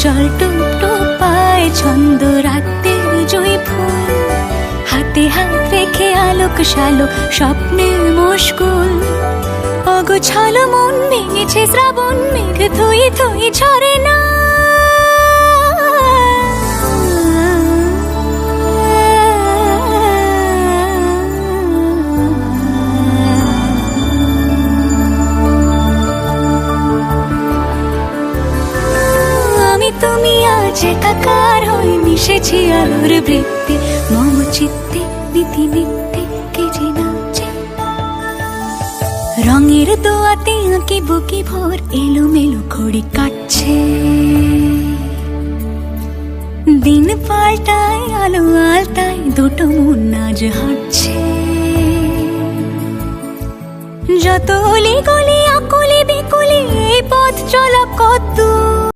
জল টুপ টুপ পায় ছন্দ রাতের জুঁই ফুল, হাতে হাত রেখে আলোক শালোক স্বপ্নে মশগুল। অগোছালো মন ভেঙেছে শ্রাবণ মেঘ থই থই ঝরে না। আমি তুমি আজ একাকার হয়ে মিশেছি আলোর বৃত্তে, মম চিত্তে নীতি নিত্যে কে যে নাচে। রঙের দোয়াতে আঁকি বুকি ভোর এলোমেলো ঘড়ি কাটছে। দিন পাল্টায় আলো আলতায় দুটো মন আজ হাঁটছে। যত অলি গলি আকুলি বিকুলি এই পথ চলা কত দূর,